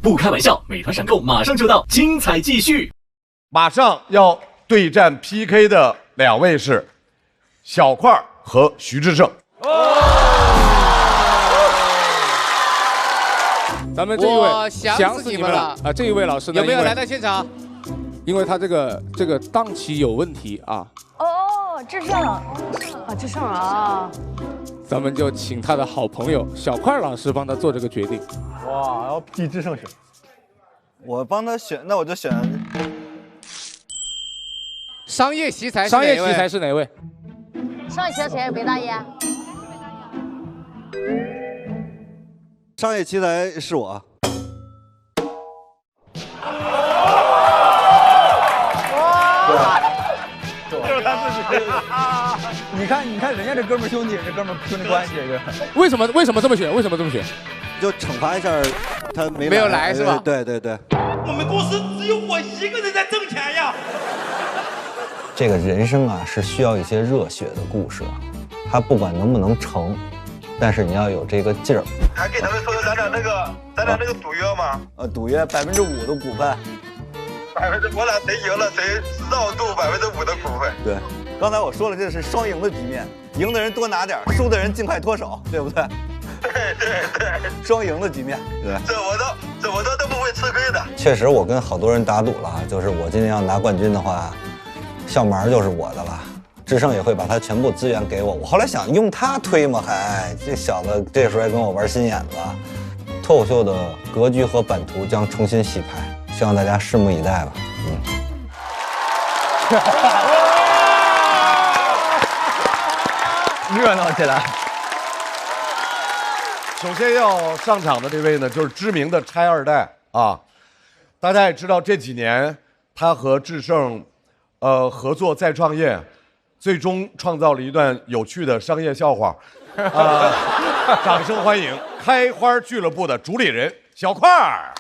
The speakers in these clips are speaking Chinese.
不开玩笑，美团闪购马上就到，精彩继续。马上要对战 PK 的两位是小块和徐志胜。咱们这一位我想死你们了啊！这一位老师呢？有没有来到现场？因为他这个档期有问题啊。哦，志胜啊，志胜啊！咱们就请他的好朋友小块老师帮他做这个决定。哇，要替志胜选，我帮他选，那我就选商业奇才。商业奇才是哪位？上一期的谁？韦大爷。商业奇才是我。就是他自己。你看人家这哥们兄弟，这哥们兄弟关系这。为什么这么选？为什么这么选？就惩罚一下他没有来是吧？对对对。我们公司只有我一个人在挣钱呀。这个人生啊，是需要一些热血的故事，他不管能不能成，但是你要有这个劲儿。还给他们说咱俩那个赌约吗？赌约5%的股份。我俩谁赢了谁绕渡5%的股份。对，刚才我说了，这是双赢的局面，赢的人多拿点，输的人尽快脱手，对不对？对，双赢的局面。对，这我都不会吃亏的。确实，我跟好多人打赌了，就是我今年要拿冠军的话，校门就是我的了。志胜也会把他全部资源给我。我后来想用他推嘛，这小子这时候还跟我玩心眼子。脱口秀的格局和版图将重新洗牌。希望大家拭目以待吧。热闹起来。首先要上场的这位呢，就是知名的拆二代啊。大家也知道，这几年他和志胜，合作再创业，最终创造了一段有趣的商业笑话。掌声欢迎开花俱乐部的主理人小块儿。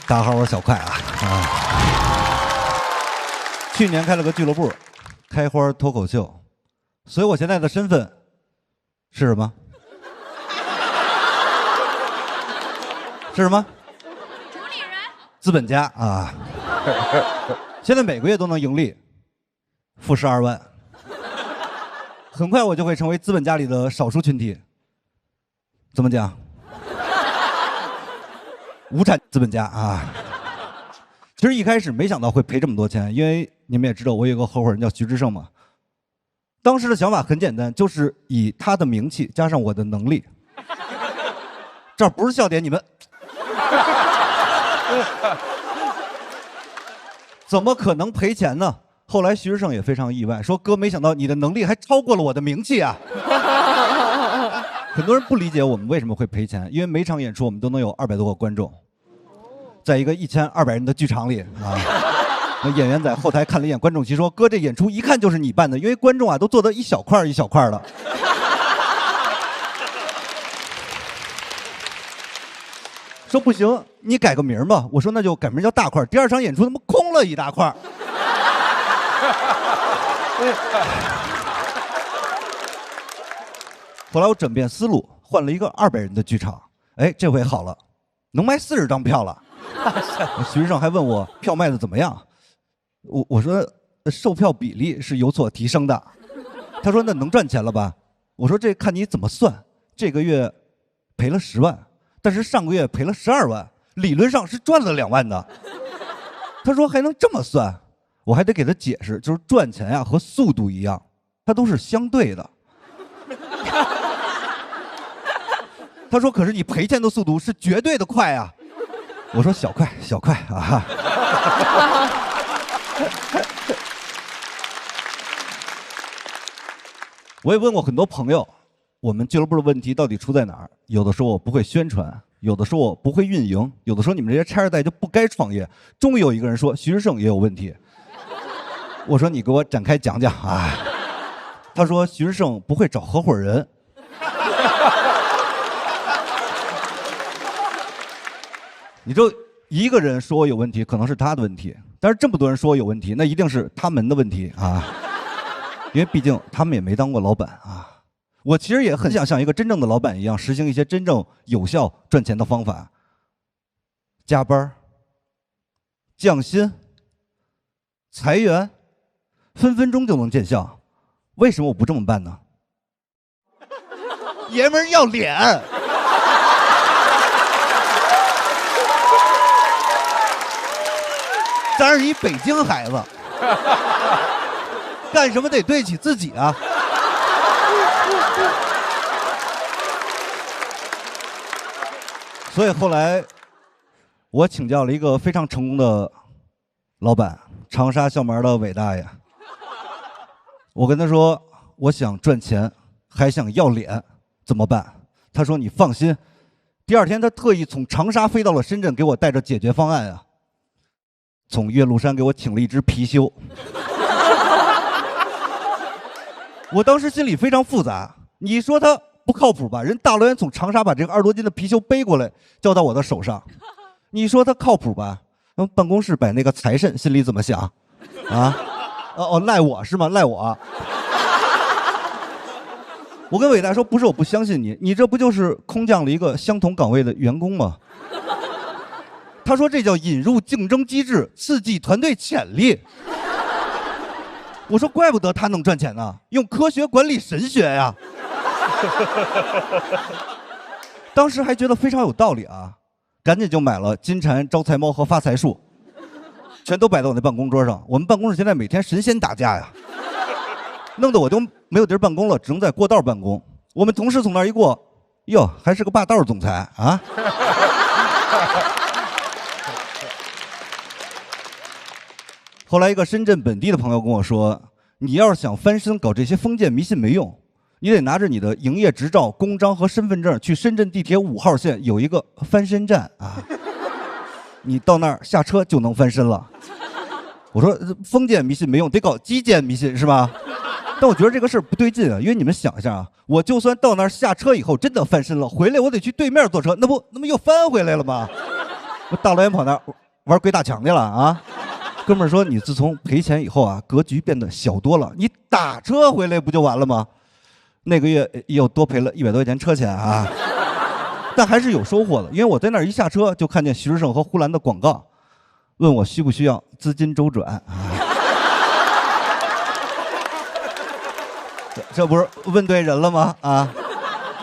大家好，我是小块啊。去年开了个俱乐部，开花脱口秀，所以我现在的身份是什么？是什么？主理人。资本家啊。现在每个月都能盈利，负12万。很快我就会成为资本家里的少数群体。怎么讲？无产资本家啊！其实一开始没想到会赔这么多钱，因为你们也知道，我有个合伙人叫徐志胜嘛。当时的想法很简单，就是以他的名气加上我的能力。这不是笑点，你们怎么可能赔钱呢？后来徐志胜也非常意外，说：“哥，没想到你的能力还超过了我的名气啊！”很多人不理解我们为什么会赔钱，因为每场演出我们都能有200多个观众，在一个1200人的剧场里啊，那演员在后台看了一眼观众席，说：“哥，这演出一看就是你办的，因为观众啊都坐得一小块一小块的。”说不行，你改个名吧。我说那就改名叫大块。第2场演出他妈空了一大块。后来我转变思路，换了一个200人的剧场。哎，这回好了，能卖40张票了。徐志胜还问我票卖的怎么样，我说售票比例是有所提升的。他说那能赚钱了吧？我说这看你怎么算。这个月赔了10万，但是上个月赔了12万，理论上是赚了2万的。他说还能这么算？我还得给他解释，就是赚钱呀和速度一样，它都是相对的。他说可是你赔钱的速度是绝对的快啊。我说小块啊。我也问过很多朋友，我们俱乐部的问题到底出在哪儿？有的说我不会宣传，有的说我不会运营，有的说你们这些拆二代就不该创业。终于有一个人说徐志胜也有问题。我说你给我展开讲讲啊。他说徐志胜不会找合伙人。你就一个人说我有问题，可能是他的问题，但是这么多人说我有问题，那一定是他们的问题啊，因为毕竟他们也没当过老板啊。我其实也很想像一个真正的老板一样，实行一些真正有效赚钱的方法，加班、降薪、裁员，分分钟就能见效。为什么我不这么办呢？爷们儿要脸。咱是一北京孩子，干什么得对得起自己啊。所以后来我请教了一个非常成功的老板，长沙校门的韦大爷。我跟他说，我想赚钱，还想要脸，怎么办？他说你放心。第二天他特意从长沙飞到了深圳，给我带着解决方案啊。从岳麓山给我请了一只貔貅。我当时心里非常复杂，你说他不靠谱吧？人大老远从长沙把这个20多斤的貔貅背过来，交到我的手上。你说他靠谱吧？办公室摆那个财神，心里怎么想？啊？哦，赖我是吗？赖我。我跟伟大说，不是我不相信你，你这不就是空降了一个相同岗位的员工吗？他说这叫引入竞争机制，刺激团队潜力。我说怪不得他能赚钱呢，用科学管理神学呀。当时还觉得非常有道理啊，赶紧就买了金蝉、招财猫和发财树，全都摆在我那办公桌上。我们办公室现在每天神仙打架呀，弄得我都没有地儿办公了，只能在过道办公。我们同事从那儿一过，哟，还是个霸道总裁啊。后来一个深圳本地的朋友跟我说，你要是想翻身搞这些封建迷信没用，你得拿着你的营业执照、公章和身份证去深圳地铁5号线有一个翻身站啊，你到那儿下车就能翻身了。我说封建迷信没用，得搞基建迷信是吧？但我觉得这个事儿不对劲啊，因为你们想一下啊，我就算到那儿下车以后真的翻身了，回来我得去对面坐车，那不又翻回来了吗？我大老远跑那儿玩鬼打墙去了啊！哥们儿说，你自从赔钱以后啊，格局变得小多了。你打车回来不就完了吗？那个月又多赔了100多块钱车钱啊，但还是有收获的，因为我在那儿一下车就看见徐志胜和呼兰的广告，问我需不需要资金周转啊。这不是问对人了吗？啊，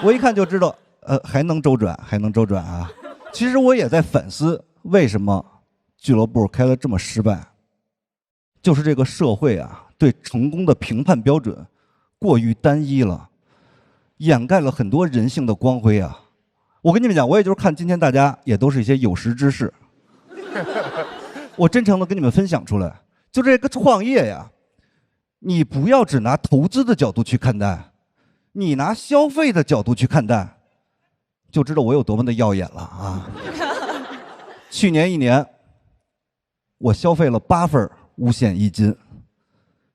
我一看就知道，还能周转，还能周转啊。其实我也在反思，为什么俱乐部开得这么失败。就是这个社会啊，对成功的评判标准过于单一了，掩盖了很多人性的光辉啊。我跟你们讲，我也就是看今天大家也都是一些有识之士，我真诚的跟你们分享出来，就这个创业呀，你不要只拿投资的角度去看待，你拿消费的角度去看待，就知道我有多么的耀眼了啊。去年1年，我消费了8份五险一金，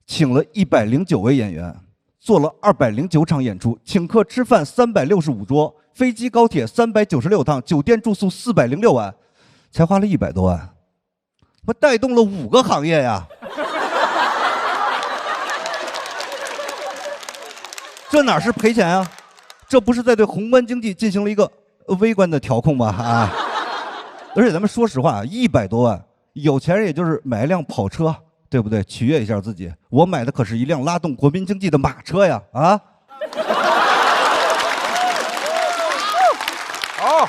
请了109位演员，做了209场演出，请客吃饭365桌，飞机高铁396趟，酒店住宿406晚，才花了100多万，我带动了5个行业呀。这哪是赔钱啊？这不是在对宏观经济进行了一个微观的调控吗？啊！而且咱们说实话，100多万，有钱人也就是买一辆跑车，对不对？取悦一下自己。我买的可是一辆拉动国民经济的马车呀！啊！好，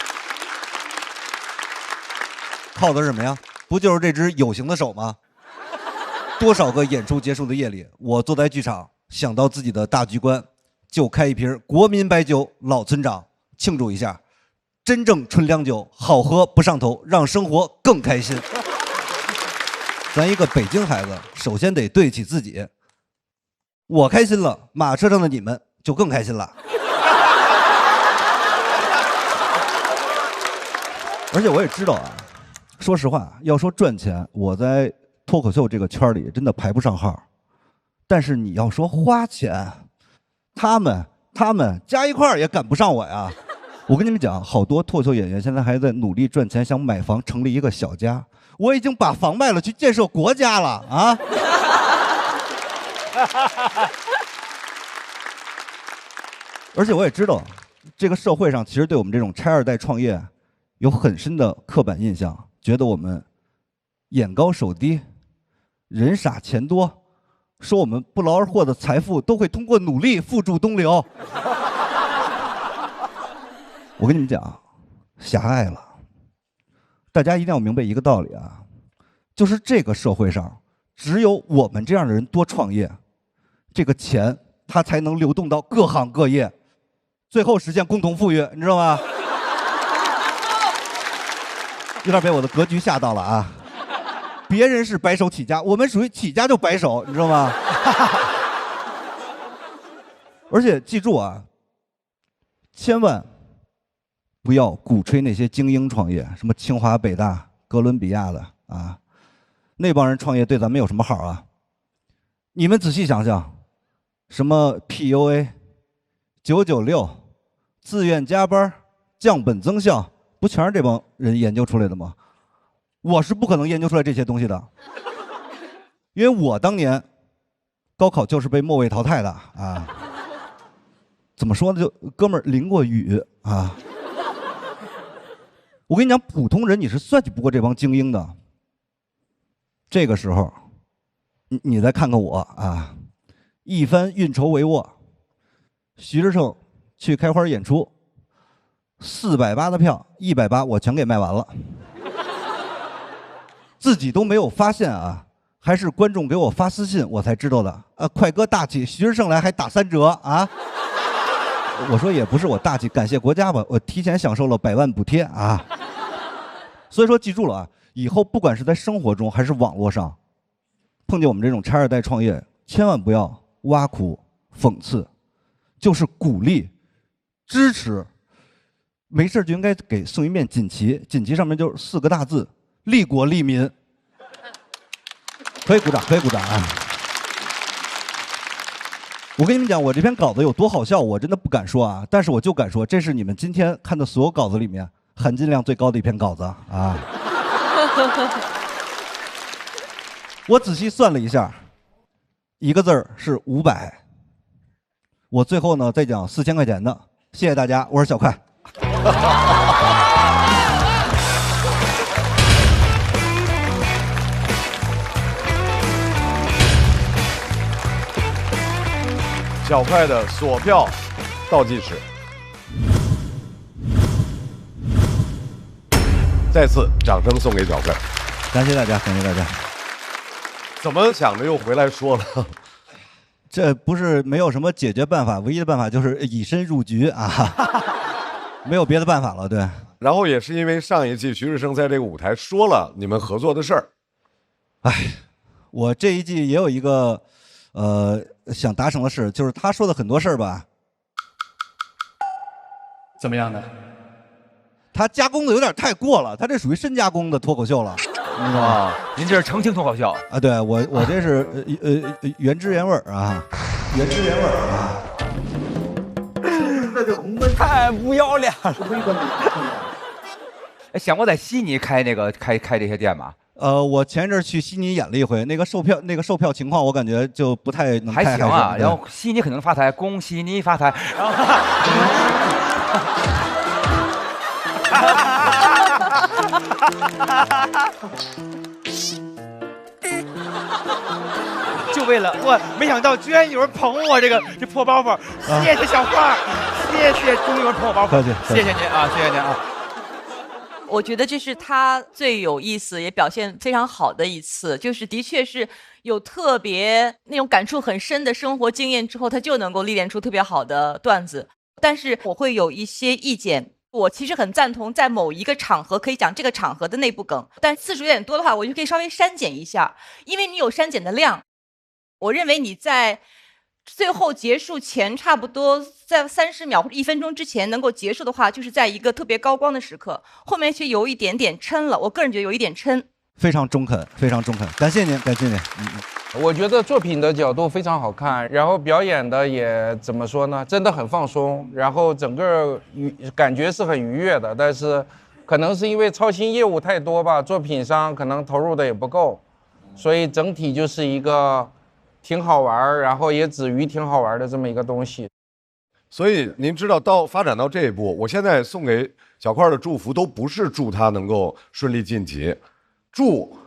靠的是什么呀？不就是这只有形的手吗？多少个演出结束的夜里，我坐在剧场，想到自己的大局观，就开一瓶国民白酒老村长庆祝一下。真正纯粮酒，好喝不上头，让生活更开心。咱一个北京孩子，首先得对得起自己。我开心了，马车上的你们就更开心了。而且我也知道啊，说实话，要说赚钱，我在脱口秀这个圈里真的排不上号。但是你要说花钱，他们加一块儿也赶不上我呀。我跟你们讲，好多脱口秀演员现在还在努力赚钱，想买房成立一个小家。我已经把房卖了去建设国家了啊！而且我也知道，这个社会上其实对我们这种拆二代创业有很深的刻板印象，觉得我们眼高手低，人傻钱多，说我们不劳而获的财富都会通过努力付诸东流。我跟你们讲，狭隘了。大家一定要明白一个道理啊，就是这个社会上，只有我们这样的人多创业，这个钱它才能流动到各行各业，最后实现共同富裕，你知道吗？有点被我的格局吓到了啊！别人是白手起家，我们属于起家就白手，你知道吗？而且记住啊，千万不要鼓吹那些精英创业，什么清华、北大、哥伦比亚的啊，那帮人创业对咱们有什么好啊？你们仔细想想，什么 PUA、996、自愿加班、降本增效，不全是这帮人研究出来的吗？我是不可能研究出来这些东西的，因为我当年高考就是被末位淘汰的啊。怎么说呢？就哥们儿淋过雨啊。我跟你讲，普通人你是算计不过这帮精英的。这个时候，你再看看我啊，一番运筹帷幄，徐志胜去开花演出，480的票，180我全给卖完了，自己都没有发现啊，还是观众给我发私信我才知道的。快哥大气，徐志胜来还打3折啊！我说也不是我大气，感谢国家吧，我提前享受了100万补贴啊。所以说记住了啊，以后不管是在生活中还是网络上，碰见我们这种拆二代创业，千万不要挖苦讽刺，就是鼓励支持。没事就应该给送一面锦旗，锦旗上面就是4个大字：利国利民。可以鼓掌，可以鼓掌啊！我跟你们讲，我这篇稿子有多好笑，我真的不敢说啊，但是我就敢说，这是你们今天看的所有稿子里面含金量最高的一篇稿子啊！我仔细算了一下，一个字儿是500，我最后呢再讲4000块钱的，谢谢大家，我是小快。小快的锁票倒计时，再次掌声送给小快，感谢大家，感谢大家。怎么想着又回来说了？这不是没有什么解决办法，唯一的办法就是以身入局啊，没有别的办法了，对。然后也是因为上一季徐志胜在这个舞台说了你们合作的事儿，哎，我这一季也有一个想达成的事，就是他说的很多事儿吧，怎么样呢？他加工的有点太过了，他这属于深加工的脱口秀了，你知道吗？您这是澄清脱口秀啊？对，我这是原汁原味啊，原汁原味啊。这就太不要脸了！哎，想过在悉尼开这些店吗？我前一阵去悉尼演了一回，那个售票情况，我感觉就不太能开。还行啊，然后悉尼可能发财，恭喜你发财。然后就为了我，没想到居然有人捧我这破包包，谢谢小花，谢谢，终于有人捧我包包，谢谢您啊，谢谢您啊。我觉得这是他最有意思也表现非常好的一次，就是的确是有特别那种感触很深的生活经验之后，他就能够历练出特别好的段子。但是我会有一些意见，我其实很赞同在某一个场合可以讲这个场合的内部梗，但次数有点多的话，我就可以稍微删减一下，因为你有删减的量。我认为你在最后结束前差不多在30秒或者1分钟之前能够结束的话，就是在一个特别高光的时刻，后面却有一点点抻了，我个人觉得有一点抻。非常中肯，非常中肯，感谢您，感谢您。我觉得作品的角度非常好看，然后表演的也怎么说呢，真的很放松，然后整个感觉是很愉悦的。但是，可能是因为操心业务太多吧，作品上可能投入的也不够，所以整体就是一个挺好玩，然后也止于挺好玩的这么一个东西。所以您知道，发展到这一步，我现在送给小块的祝福都不是祝他能够顺利晋级，祝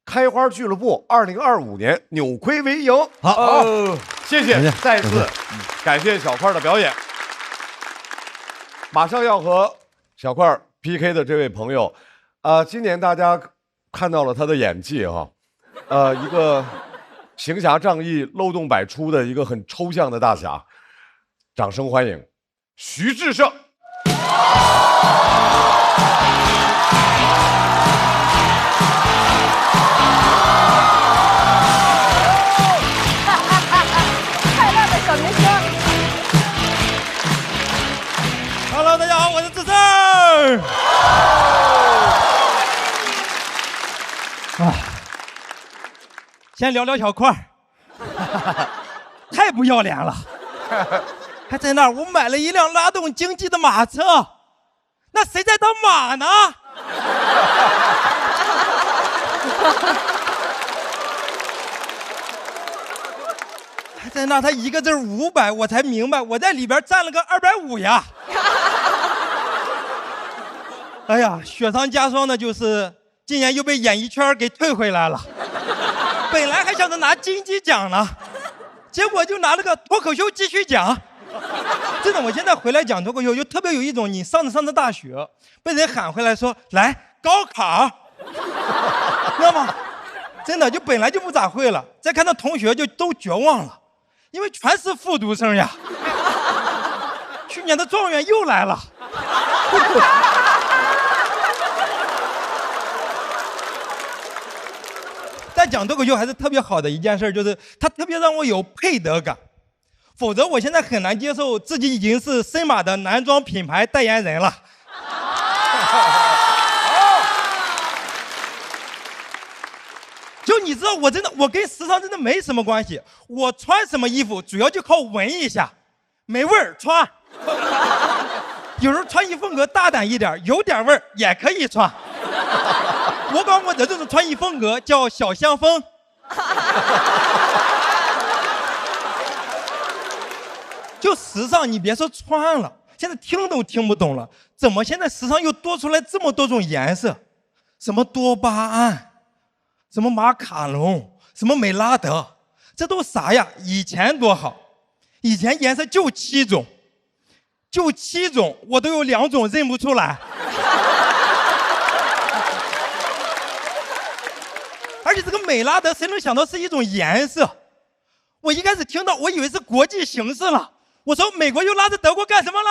开花俱乐部2025年扭亏为盈。好，谢谢，再次感谢小块的表演。马上要和小块 PK 的这位朋友，今年大家看到了他的演技哈，一个行侠仗义、漏洞百出的一个很抽象的大侠，掌声欢迎徐志胜。小明星 ，Hello， 大家好，我是志胜。先聊聊小块太不要脸了，还在那儿我买了一辆拉动经济的马车，那谁在当马呢？在那他一个字500，我才明白我在里边占了个250呀。哎呀，雪上加霜的就是今年又被演艺圈给退回来了。本来还想着拿金鸡奖呢，结果就拿了个脱口秀继续奖。真的，我现在回来讲脱口秀，就特别有一种你上着大学，被人喊回来说来高考，知道吗？真的就本来就不咋会了，再看到同学就都绝望了。因为全是复读生呀，去年的状元又来了。但讲脱口秀还是特别好的一件事，就是它特别让我有配得感，否则我现在很难接受自己已经是森马的男装品牌代言人了。就你知道，我跟时尚真的没什么关系，我穿什么衣服主要就靠闻一下，没味儿穿。有时候穿衣风格大胆一点，有点味儿也可以穿。我管我的这种穿衣风格叫小香风。就时尚，你别说穿了，现在听都听不懂了，怎么现在时尚又多出来这么多种颜色？什么多巴胺？什么马卡龙，什么美拉德，这都啥呀？以前多好，以前颜色就7种，我都有2种认不出来。而且这个美拉德谁能想到是一种颜色？我一开始听到我以为是国际形势了，我说美国又拉着德国干什么了？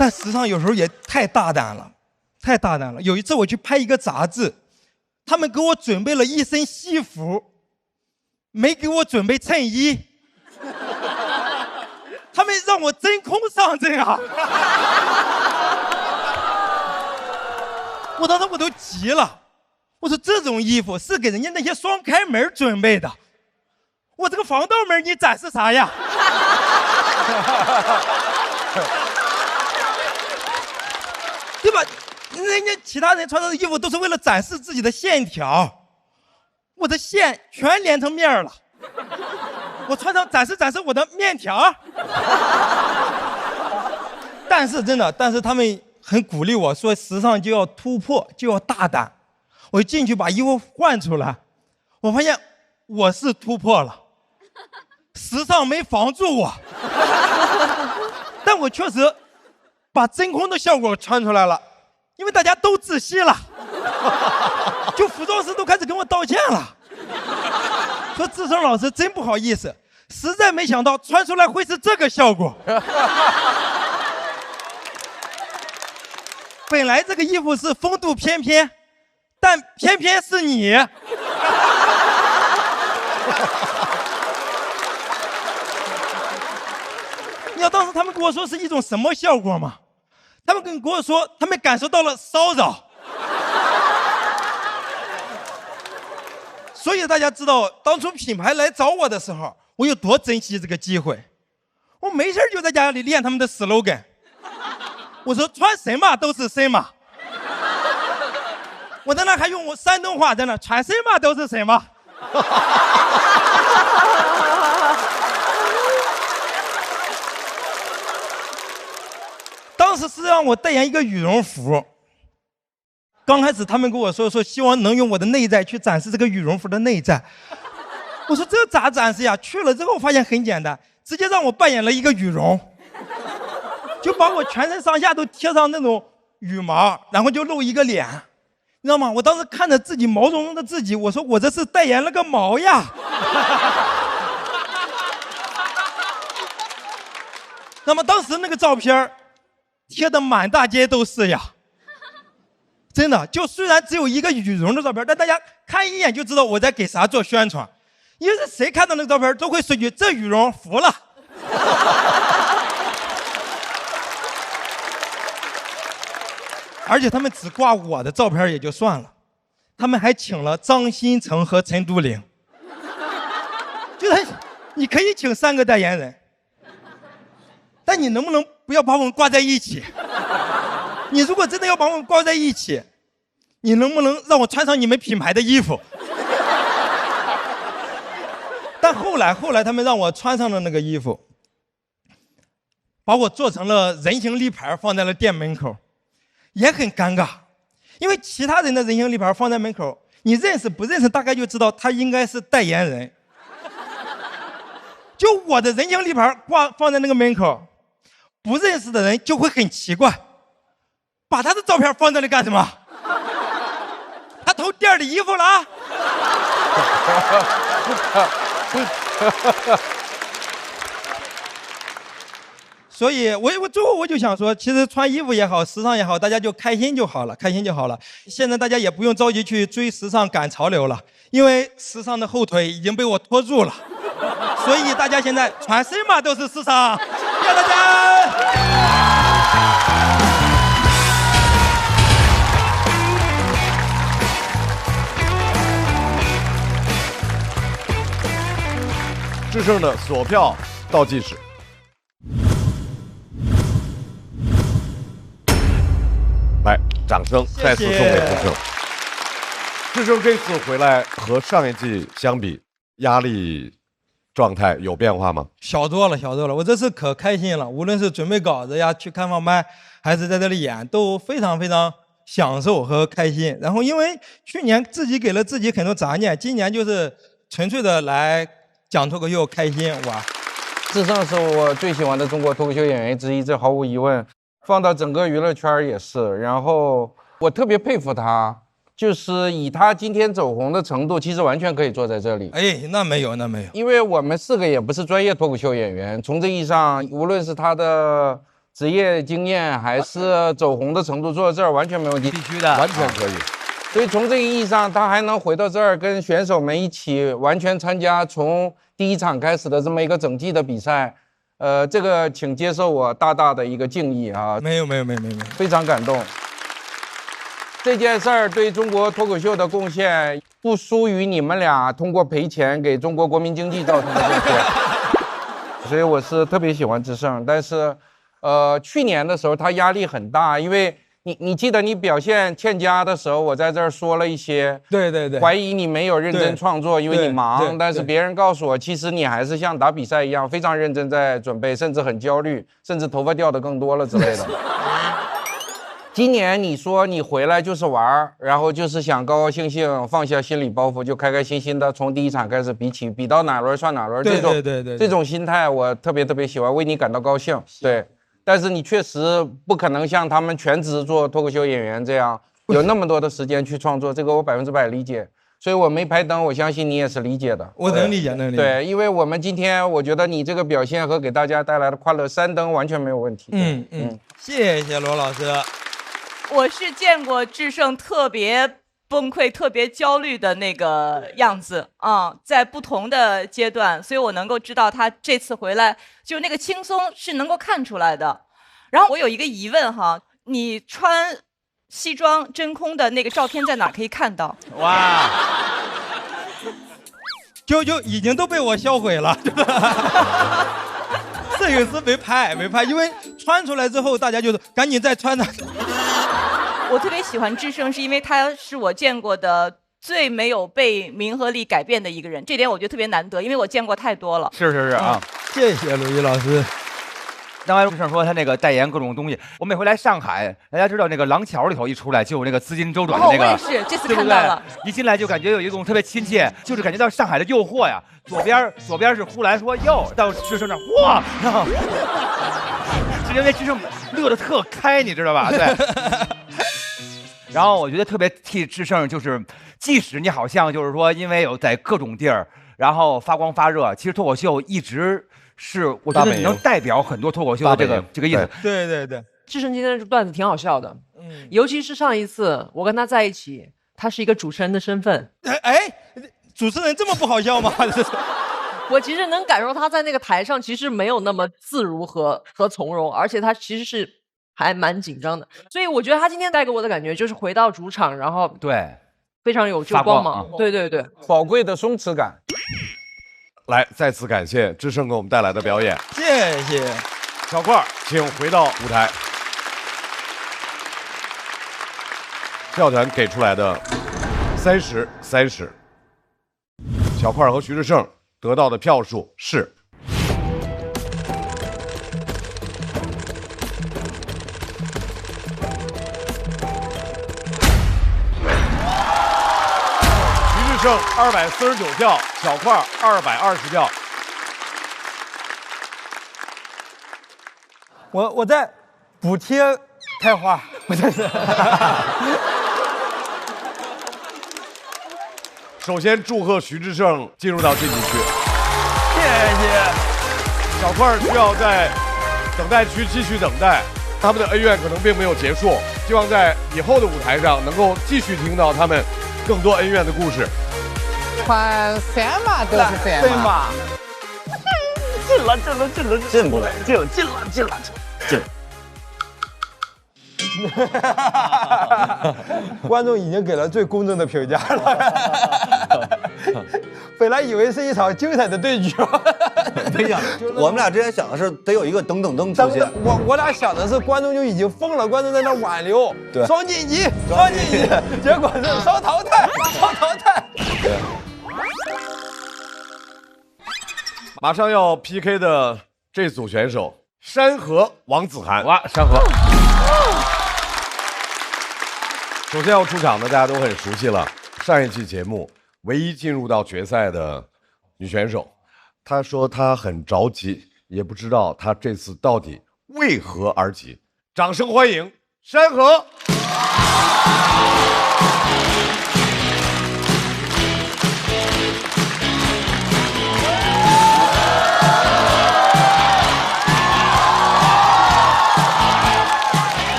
但时尚有时候也太大胆了，太大胆了。有一次我去拍一个杂志，他们给我准备了一身西服，没给我准备衬衣，他们让我真空上阵啊！我当时我都急了，我说这种衣服是给人家那些双开门准备的，我这个防盗门你展示啥呀？对吧？人家其他人穿的衣服都是为了展示自己的线条，我的线全连成面了，我穿上展示我的面条。但是真的，他们很鼓励我说，时尚就要突破，就要大胆。我进去把衣服换出来，我发现我是突破了，时尚没防住我，但我确实把真空的效果穿出来了，因为大家都窒息了，就服装师都开始跟我道歉了，说志胜老师真不好意思，实在没想到穿出来会是这个效果。本来这个衣服是风度翩翩，但偏偏是你。你知道当时他们跟我说是一种什么效果吗？他们跟我说，他们感受到了骚扰。所以大家知道，当初品牌来找我的时候，我有多珍惜这个机会。我没事就在家里练他们的 slogan。我说穿什么都是什么。我在那还用我山东话在那穿什么都是什么。当时是让我代言一个羽绒服。刚开始他们跟我说希望能用我的内在去展示这个羽绒服的内在。我说这咋展示呀？去了之后发现很简单，直接让我扮演了一个羽绒，就把我全身上下都贴上那种羽毛，然后就露一个脸，你知道吗？我当时看着自己毛茸茸的自己，我说我这是代言了个毛呀。那么当时那个照片贴的满大街都是呀。真的，就虽然只有一个羽绒的照片，但大家看一眼就知道我在给啥做宣传。因为谁看到那个照片都会说句：“这羽绒服了。”而且他们只挂我的照片也就算了，他们还请了张新成和陈都灵，就是你可以请3个代言人，但你能不能不要把我们挂在一起？你如果真的要把我们挂在一起，你能不能让我穿上你们品牌的衣服？但后来他们让我穿上了那个衣服，把我做成了人形立牌放在了店门口，也很尴尬，因为其他人的人形立牌放在门口，你认识不认识大概就知道他应该是代言人。就我的人形立牌放在那个门口，不认识的人就会很奇怪，把他的照片放这里干什么？他偷店里衣服了啊？所以我最后我就想说，其实穿衣服也好，时尚也好，大家就开心就好了，开心就好了。现在大家也不用着急去追时尚赶潮流了，因为时尚的后腿已经被我拖住了。所以大家现在穿什么都是时尚，谢谢大家。制胜的锁票倒计时。来，掌声再次送给制胜。制胜这次回来和上一季相比，压力状态有变化吗？小多了。我这次可开心了，无论是准备稿子呀、去看放麦，还是在这里演，都非常享受和开心。然后因为去年自己给了自己很多杂念，今年就是纯粹的来讲脱口秀，开心玩。智胜是我最喜欢的中国脱口秀演员之一，这毫无疑问。放到整个娱乐圈也是。然后我特别佩服他，就是以他今天走红的程度，其实完全可以坐在这里。哎，那没有。因为我们4个也不是专业脱口秀演员，从这意义上，无论是他的职业经验还是走红的程度，坐在这儿完全没问题。必须的，完全可以。所以从这个意义上，他还能回到这儿跟选手们一起完全参加从第1场开始的这么一个整季的比赛，这个请接受我大大的一个敬意啊！没有，非常感动。这件事儿对中国脱口秀的贡献不输于你们俩通过赔钱给中国国民经济造成的贡献，所以我是特别喜欢智胜。但是，去年的时候他压力很大，因为你记得你表现欠佳的时候，我在这儿说了一些，对，怀疑你没有认真创作，因为你忙。但是别人告诉我，其实你还是像打比赛一样非常认真在准备，甚至很焦虑，甚至头发掉的更多了之类的。今年你说你回来就是玩，然后就是想高高兴兴放下心理包袱，就开开心心的从第1场开始比到哪轮算哪轮，这种心态我特别喜欢，为你感到高兴。对。但是你确实不可能像他们全职做脱口秀演员这样有那么多的时间去创作，这个我100%理解。所以我没排灯，我相信你也是理解的。我能理解。对，因为我们今天我觉得你这个表现和给大家带来的快乐，3灯完全没有问题。谢谢罗老师。我是见过智胜特别崩溃、特别焦虑的那个样子啊，在不同的阶段，所以我能够知道他这次回来就那个轻松是能够看出来的。然后我有一个疑问哈，你穿西装真空的那个照片在哪可以看到？哇，就已经都被我销毁了，摄影师没拍，因为穿出来之后，大家就是赶紧再穿上。我特别喜欢智胜，是因为他是我见过的最没有被名和利改变的一个人，这点我觉得特别难得，因为我见过太多了。是啊，谢谢鲁豫老师。刚才智胜说他那个代言各种东西，我每回来上海，大家知道那个廊桥里头一出来就有那个资金周转的那个，我也是这次看到了，一进来就感觉有一种特别亲切，就是感觉到上海的诱惑呀。左边是呼兰说哟，到智胜那哇，然后是因为智胜乐得特开，你知道吧？对。然后我觉得特别替智胜，就是即使你好像就是说因为有在各种地儿，然后发光发热，其实脱口秀一直是我觉得你能代表很多脱口秀的这个意思。对，智胜今天的段子挺好笑的，尤其是上一次我跟他在一起，他是一个主持人的身份。主持人这么不好笑吗？我其实能感受他在那个台上其实没有那么自如和从容，而且他其实是还蛮紧张的，所以我觉得他今天带给我的感觉就是回到主场，然后对，非常有这个光芒。对，宝贵的松弛感。来，再次感谢智胜给我们带来的表演，谢谢。小块，请回到舞台。票团给出来的30，小块和徐志胜得到的票数是剩249票，小块220票。我在补贴开花，我这是。首先祝贺徐志胜进入到晋级区，谢谢。小块需要在等待区继续等待，他们的恩怨可能并没有结束，希望在以后的舞台上能够继续听到他们更多恩怨的故事。穿三码都是三码，进不来，进了。观众已经给了最公正的评价了。本来以为是一场精彩的对决，没想我们俩之前想的是得有一个噔噔噔出现，我俩想的是观众就已经疯了，观众在那挽留，对，双晋级，结果是双淘汰。对。马上要 PK 的这组选手，山河王子涵。哇，山河。首先要出场的大家都很熟悉了，上一期节目唯一进入到决赛的女选手，她说她很着急，也不知道她这次到底为何而急。掌声欢迎山河。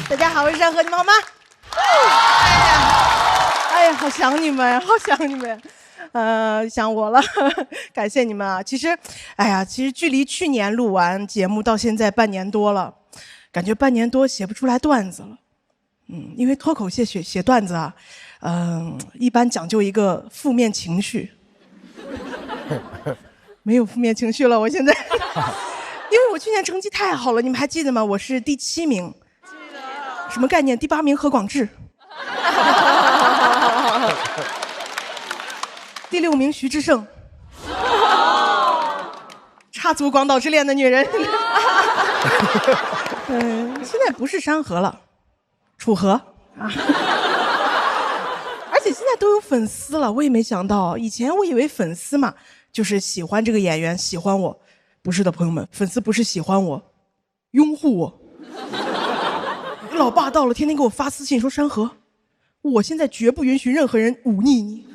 大家好，我是山河，你们好吗？哎呀，好想你们，想我了，感谢你们啊！其实距离去年录完节目到现在半年多了，感觉半年多写不出来段子了。因为脱口秀写段子啊，一般讲究一个负面情绪，没有负面情绪了，我现在，因为我去年成绩太好了，你们还记得吗？我是第7名。什么概念？第8名何广智，第6名徐志胜，插足广岛之恋的女人。现在不是山河了，楚河啊。而且现在都有粉丝了，我也没想到，以前我以为粉丝嘛，就是喜欢这个演员，喜欢我，不是的，朋友们，粉丝不是喜欢我，拥护我。老霸道了，天天给我发私信说山河，我现在绝不允许任何人忤逆你，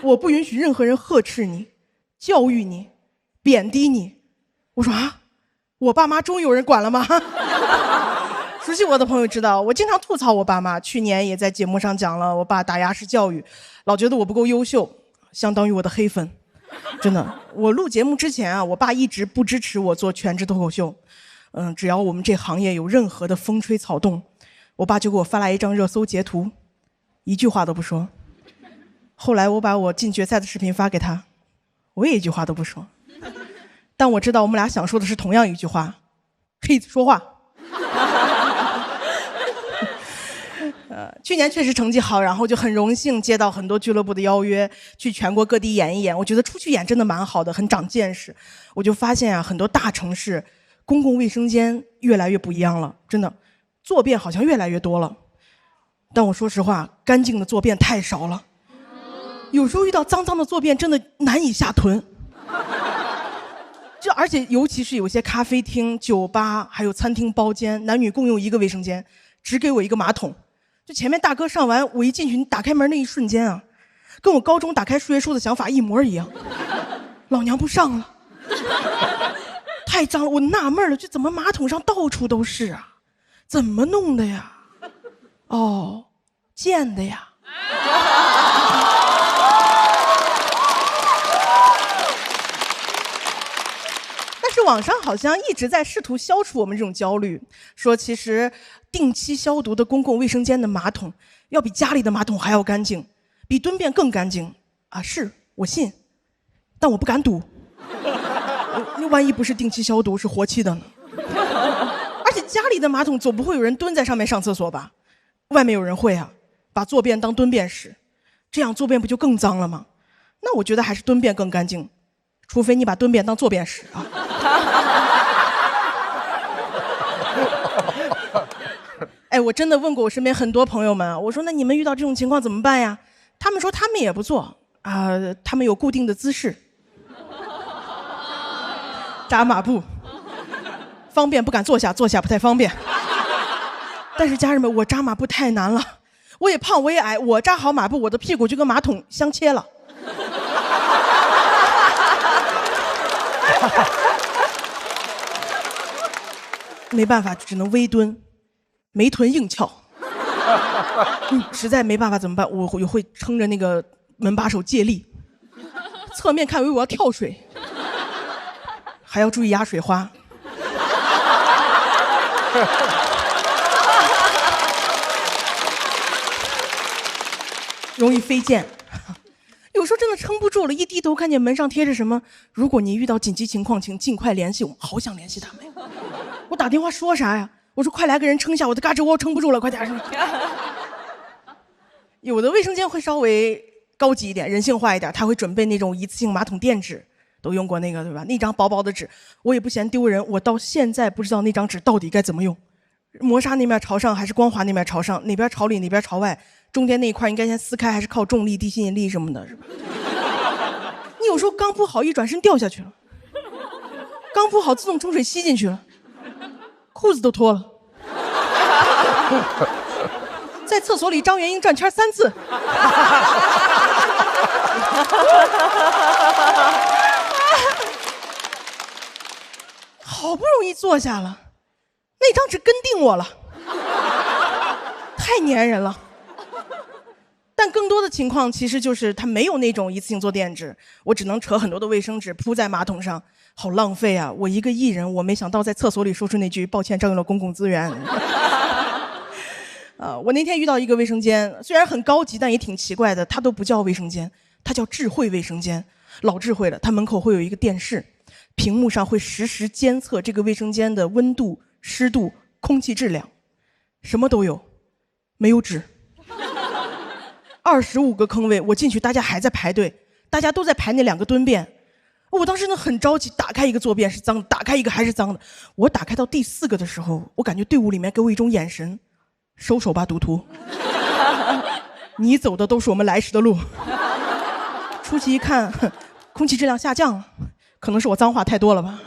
我不允许任何人呵斥你、教育你、贬低你。我说啊，我爸妈终于有人管了吗？熟悉我的朋友知道，我经常吐槽我爸妈。去年也在节目上讲了，我爸打压式教育，老觉得我不够优秀，相当于我的黑粉。真的，我录节目之前啊，我爸一直不支持我做全职脱口秀。只要我们这行业有任何的风吹草动，我爸就给我发来一张热搜截图，一句话都不说。后来我把我进决赛的视频发给他，我也一句话都不说。但我知道我们俩想说的是同样一句话 ，Kids 说话。去年确实成绩好，然后就很荣幸接到很多俱乐部的邀约，去全国各地演一演。我觉得出去演真的蛮好的，很长见识。我就发现啊，很多大城市公共卫生间越来越不一样了，真的，坐便好像越来越多了。但我说实话，干净的坐便太少了。有时候遇到脏脏的坐便，真的难以下吞。而且尤其是有些咖啡厅、酒吧，还有餐厅包间，男女共用一个卫生间，只给我一个马桶。就前面大哥上完，我一进去，你打开门那一瞬间啊，跟我高中打开数学书的想法一模一样。老娘不上了，太脏了，我纳闷了，这怎么马桶上到处都是啊？怎么弄的呀？哦，建的呀。但是网上好像一直在试图消除我们这种焦虑，说其实定期消毒的公共卫生间的马桶要比家里的马桶还要干净，比蹲便更干净啊！是我信，但我不敢赌。那万一不是定期消毒，是活期的呢？而且家里的马桶总不会有人蹲在上面上厕所吧？外面有人会啊，把坐便当蹲便使，这样坐便不就更脏了吗？那我觉得还是蹲便更干净，除非你把蹲便当坐便使啊。哎，我真的问过我身边很多朋友们，我说那你们遇到这种情况怎么办呀？他们说他们也不做啊，他们有固定的姿势，扎马步，方便不敢坐下，坐下不太方便。但是家人们，我扎马步太难了，我也胖我也矮，我扎好马步，我的屁股就跟马桶相切了。没办法，只能微蹲，没臀硬翘。实在没办法怎么办？我会撑着那个门把手借力，侧面看为我要跳水，还要注意压水花。容易飞溅。有时候真的撑不住了，一低头看见门上贴着什么“如果您遇到紧急情况，请尽快联系我”，好想联系他们。我打电话说啥呀？我说快来个人撑下我的嘎吱窝，撑不住了，快点。有的卫生间会稍微高级一点，人性化一点，他会准备那种一次性马桶垫纸，都用过那个对吧？那张薄薄的纸，我也不嫌丢人，我到现在不知道那张纸到底该怎么用。磨砂那面朝上还是光滑那面朝上？哪边朝里哪边朝外？中间那一块应该先撕开还是靠重力、地心引力什么的，是吧？你有时候刚铺好，一转身掉下去了；刚铺好，自动冲水吸进去了，裤子都脱了。在厕所里张元英转圈3次。好不容易坐下了，那张纸跟定我了，太粘人了。但更多的情况其实就是它没有那种一次性坐垫纸，我只能扯很多的卫生纸铺在马桶上，好浪费啊！我一个艺人，我没想到在厕所里说出那句抱歉占用了公共资源。我那天遇到一个卫生间，虽然很高级，但也挺奇怪的，它都不叫卫生间，它叫智慧卫生间，老智慧了。它门口会有一个电视，屏幕上会实时监测这个卫生间的温度、湿度、空气质量，什么都有，没有纸。25个坑位，我进去大家还在排队，大家都在排那2个蹲便。我当时呢很着急，打开一个坐便是脏的，打开一个还是脏的。我打开到第4个的时候，我感觉队伍里面给我一种眼神，收手吧赌徒，你走的都是我们来时的路。出去一看，空气质量下降了，可能是我脏话太多了吧。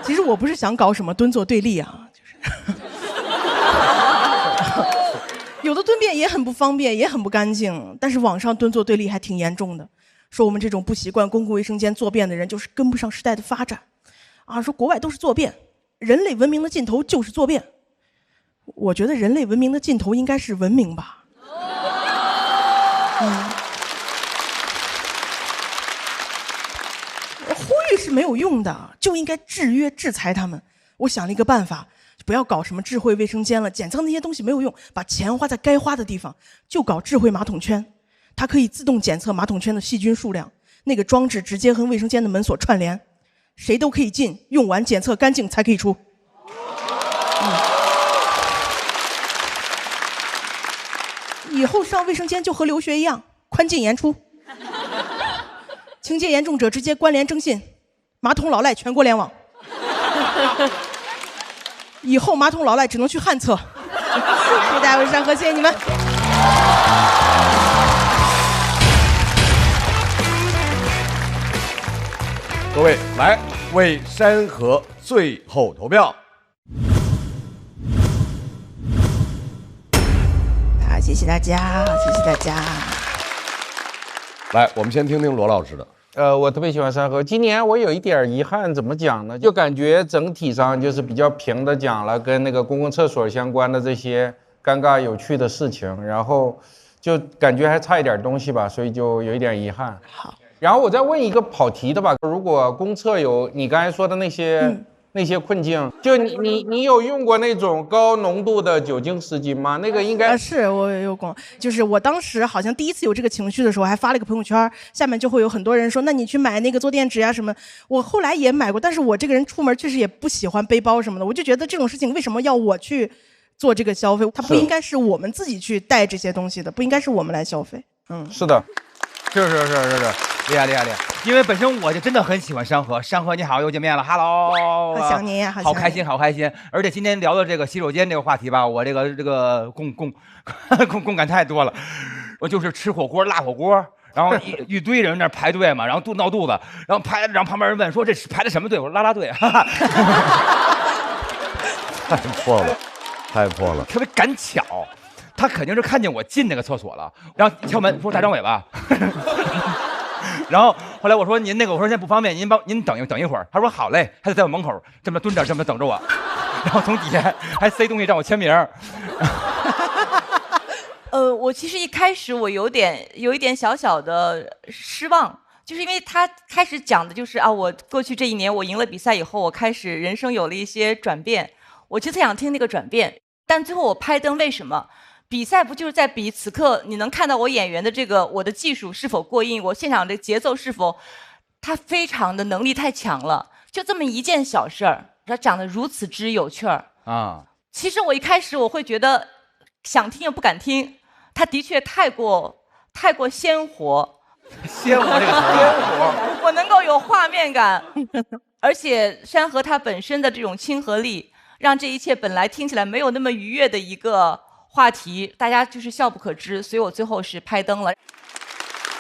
其实我不是想搞什么蹲坐对立啊，就是有的蹲便也很不方便，也很不干净，但是网上蹲坐对立还挺严重的，说我们这种不习惯公共卫生间坐便的人就是跟不上时代的发展啊，说国外都是坐便，人类文明的尽头就是坐便。我觉得人类文明的尽头应该是文明吧。呼吁是没有用的，就应该制约制裁他们，我想了一个办法，不要搞什么智慧卫生间了，检测那些东西没有用，把钱花在该花的地方，就搞智慧马桶圈。它可以自动检测马桶圈的细菌数量，那个装置直接和卫生间的门锁串联，谁都可以进，用完检测干净才可以出。以后上卫生间就和留学一样，宽进严出。情节严重者直接关联征信，马桶老赖全国联网。以后马桶老赖只能去旱厕。谢谢大家，我是山河，谢谢你们。各位来为山河最后投票。好，谢谢大家，谢谢大家。来，我们先听听罗老师的。我特别喜欢山河。今年我有一点遗憾，怎么讲呢？就感觉整体上就是比较平的讲了跟那个公共厕所相关的这些尴尬有趣的事情，然后就感觉还差一点东西吧，所以就有一点遗憾。好，然后我再问一个跑题的吧，如果公厕有你刚才说的那些。那些困境，就你有用过那种高浓度的酒精湿巾吗？那个应该是我有过，就是我当时好像第一次有这个情绪的时候，还发了一个朋友圈，下面就会有很多人说，那你去买那个坐垫纸啊什么。我后来也买过，但是我这个人出门确实也不喜欢背包什么的，我就觉得这种事情为什么要我去做这个消费？它不应该是我们自己去带这些东西的，不应该是我们来消费。是的，是，厉害！因为本身我就真的很喜欢山河，山河你好，又见面了 ，Hello， 好想你，好开心。而且今天聊的这个洗手间这个话题吧，我这个共感太多了。我就是吃火锅、辣火锅，然后一堆人在那排队嘛，然后闹肚子，然后旁边人问说这排的什么队？我说拉队，哈哈。太破了，特别赶巧。他肯定是看见我进那个厕所了，然后敲门说大张伟吧，然后后来我说您那个，我说现在不方便，您等一会儿。他说好嘞，他就在我门口这么蹲着，这么等着我，然后从底下还塞东西让我签名。我其实一开始我有一点小小的失望，就是因为他开始讲的就是啊，我过去这一年我赢了比赛以后，我开始人生有了一些转变，我就特想听那个转变，但最后我拍灯为什么？比赛不就是在比此刻你能看到我演员的这个我的技术是否过硬，我现场的节奏是否，他非常的能力太强了，就这么一件小事儿，他讲的如此之有趣儿啊。其实我一开始我会觉得想听又不敢听，他的确太过鲜活，鲜活这个词儿，我能够有画面感，而且山河它本身的这种亲和力，让这一切本来听起来没有那么愉悦的一个话题，大家就是笑不可支，所以我最后是拍灯了。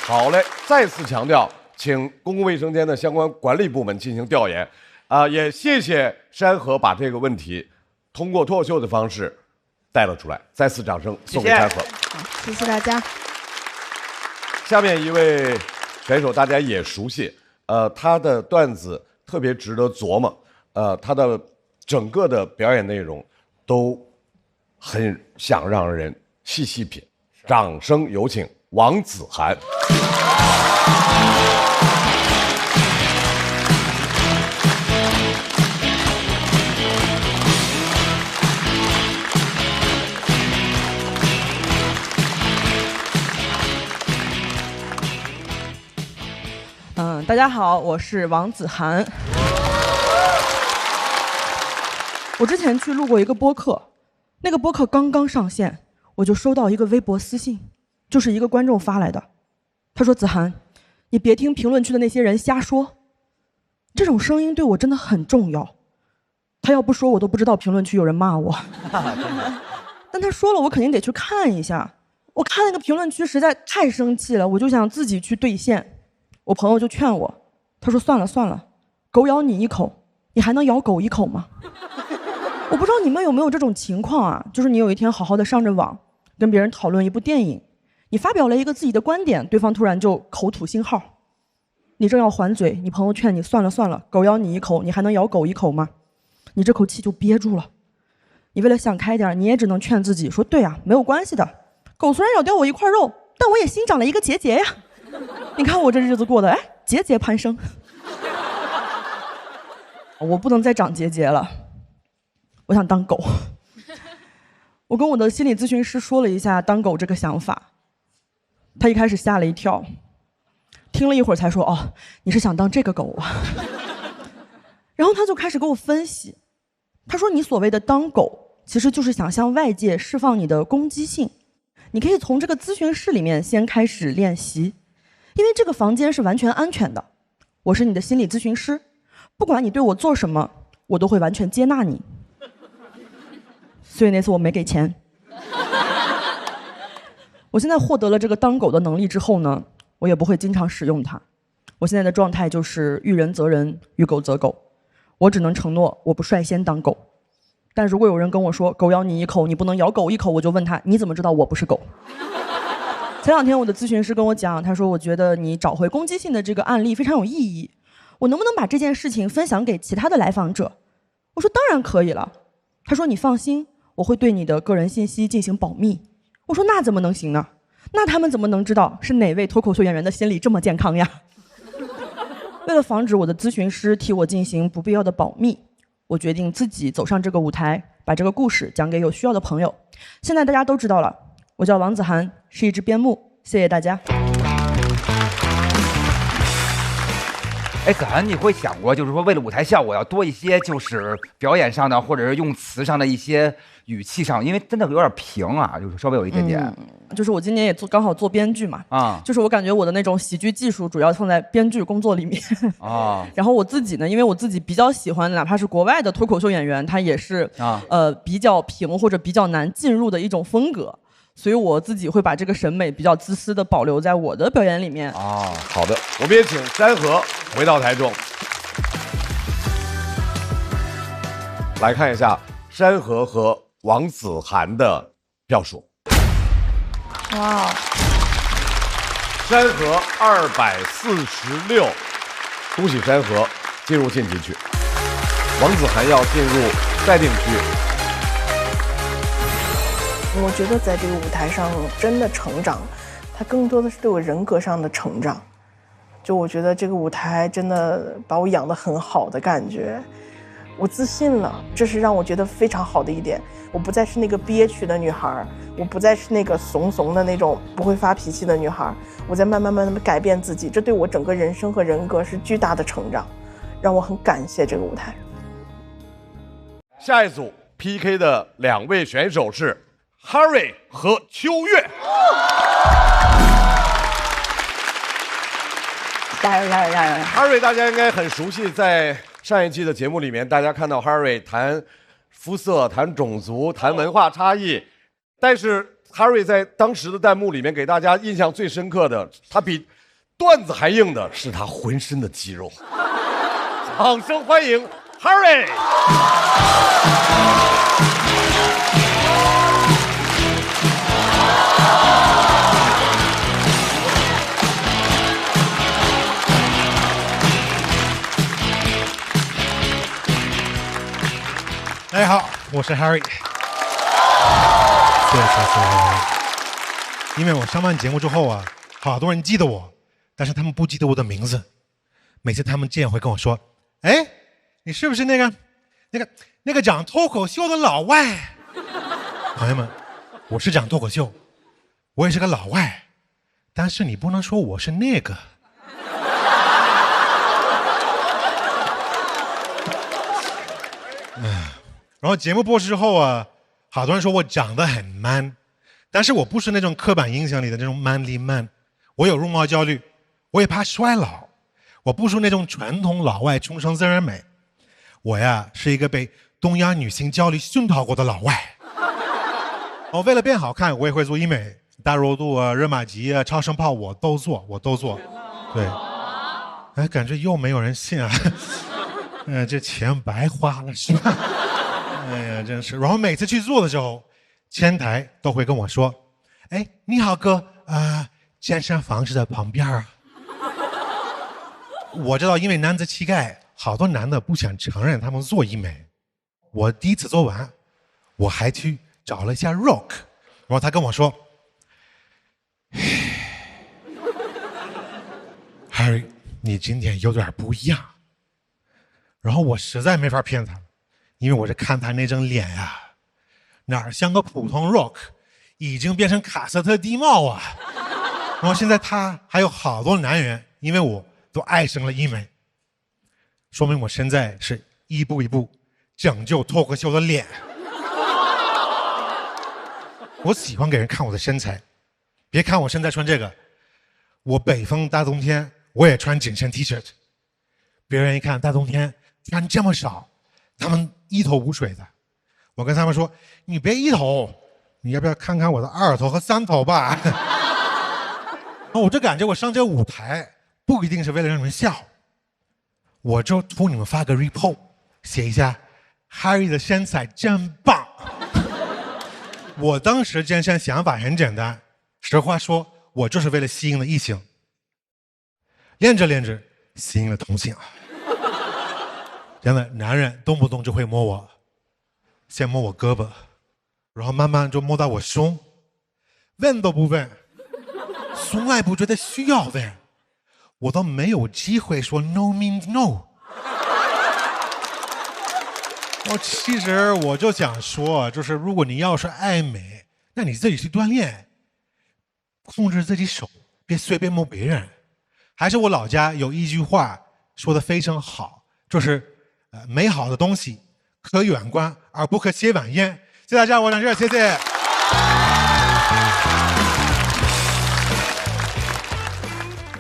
好嘞，再次强调，请公共卫生间的相关管理部门进行调研。也谢谢山河把这个问题通过脱口秀的方式带了出来，再次掌声送给山河。谢谢大家。下面一位选手大家也熟悉，他的段子特别值得琢磨，他的整个的表演内容都很想让人细细品。掌声有请王子涵。大家好，我是王子涵。我之前去录过一个播客，那个播客刚刚上线，我就收到一个微博私信，就是一个观众发来的。他说：“子涵，你别听评论区的那些人瞎说，这种声音对我真的很重要。他要不说，我都不知道评论区有人骂我。但他说了，我肯定得去看一下。我看那个评论区实在太生气了，我就想自己去兑现。我朋友就劝我，他说算了算了，狗咬你一口，你还能咬狗一口吗？我不知道你们有没有这种情况啊，就是你有一天好好的上着网，跟别人讨论一部电影，你发表了一个自己的观点，对方突然就口吐信号，你正要还嘴，你朋友劝你算了算了，狗咬你一口，你还能咬狗一口吗？你这口气就憋住了。你为了想开点，你也只能劝自己说，对啊，没有关系的，狗虽然咬掉我一块肉，但我也新长了一个结节呀。你看我这日子过的，节节攀升。我不能再长结节了，我想当狗。我跟我的心理咨询师说了一下当狗这个想法，他一开始吓了一跳，听了一会儿才说：“哦，你是想当这个狗啊？”然后他就开始给我分析，他说：“你所谓的当狗，其实就是想向外界释放你的攻击性。你可以从这个咨询室里面先开始练习，因为这个房间是完全安全的。我是你的心理咨询师，不管你对我做什么，我都会完全接纳你。”所以那次我没给钱。我现在获得了这个当狗的能力之后呢，我也不会经常使用它。我现在的状态就是遇人则人，遇狗则狗。我只能承诺我不率先当狗，但如果有人跟我说狗咬你一口，你不能咬狗一口，我就问他你怎么知道我不是狗？前2天我的咨询师跟我讲，他说我觉得你找回攻击性的这个案例非常有意义，我能不能把这件事情分享给其他的来访者？我说当然可以了。他说你放心，我会对你的个人信息进行保密。我说那怎么能行呢？那他们怎么能知道是哪位脱口秀演员的心理这么健康呀？为了防止我的咨询师替我进行不必要的保密，我决定自己走上这个舞台，把这个故事讲给有需要的朋友。现在大家都知道了，我叫王子涵，是一只边牧。谢谢大家。哎，子涵，你会想过，就是说为了舞台效果要多一些，就是表演上的，或者是用词上的一些语气上，因为真的有点平啊，就是稍微有一点点。就是我今年也刚好做编剧嘛，就是我感觉我的那种喜剧技术主要放在编剧工作里面然后我自己呢，因为我自己比较喜欢，哪怕是国外的脱口秀演员，他也是比较平或者比较难进入的一种风格，所以我自己会把这个审美比较自私的保留在我的表演里面。好的，我们也请山河回到台中，来看一下山河和王子涵的票数。哇，山河246，恭喜山河进入晋级区。王子涵要进入待定区。我觉得在这个舞台上真的成长，它更多的是对我人格上的成长。就我觉得这个舞台真的把我养得很好的感觉，我自信了，这是让我觉得非常好的一点。我不再是那个憋屈的女孩，我不再是那个怂怂的那种不会发脾气的女孩，我在慢慢地改变自己，这对我整个人生和人格是巨大的成长，让我很感谢这个舞台。下一组 PK 的2位选手是 Harry 和秋月。加油加油加油 ！Harry 大家应该很熟悉，在上一期的节目里面，大家看到 Harry 谈肤色、谈种族、谈文化差异，但是 Harry 在当时的弹幕里面给大家印象最深刻的，他比段子还硬的是他浑身的肌肉。掌声欢迎 Harry！ 大家好，我是 Harry。谢谢。因为我上完节目之后啊，好多人记得我，但是他们不记得我的名字。每次他们见会跟我说：“哎，你是不是那个讲脱口秀的老外？”朋友们，我是讲脱口秀，我也是个老外，但是你不能说我是那个。然后节目播出之后啊，好多人说我长得很 man， 但是我不是那种刻板印象里的那种 manly man， 我有容貌焦虑，我也怕衰老，我不是那种传统老外崇尚自然美，我呀是一个被东亚女性教育熏陶过的老外。为了变好看，我也会做医美，大肉肚啊、热玛吉啊、超声炮我都做。对，哎，感觉又没有人信啊，这钱白花了是吧？哎呀，真是！然后每次去做的时候，前台都会跟我说：“哎，你好哥，健身房是在旁边啊。”我知道，因为男子气概，好多男的不想承认他们做医美。我第一次做完，我还去找了一下 Rock， 然后他跟我说 ：“Harry， 你今天有点不一样。”然后我实在没法骗他。因为我是看他那张脸呀，哪儿像个普通 rock， 已经变成卡斯特地貌啊。然后现在他还有好多男人因为我都爱上了医美，说明我现在是一步一步拯救脱口秀的脸。我喜欢给人看我的身材，别看我现在穿这个，我北方大冬天我也穿紧身 T 恤，别人一看大冬天穿这么少，他们一头雾水的。我跟他们说，你别一头，你要不要看看我的2头和3头吧？我就感觉我上这舞台不一定是为了让你们笑，我就图你们发个 report， 写一下 Harry 的身材真棒。我当时健身想法很简单，实话说，我就是为了吸引了异性，练着练着吸引了同性。真的，男人动不动就会摸我，先摸我胳膊，然后慢慢就摸到我胸，问都不问，从来不觉得需要问，我都没有机会说 no means no。其实我就想说，就是如果你要是爱美，那你自己去锻炼，控制自己手，别随便摸别人。还是我老家有一句话说的非常好，就是美好的东西可远观而不可亵玩焉。谢谢大家，我讲这，谢谢。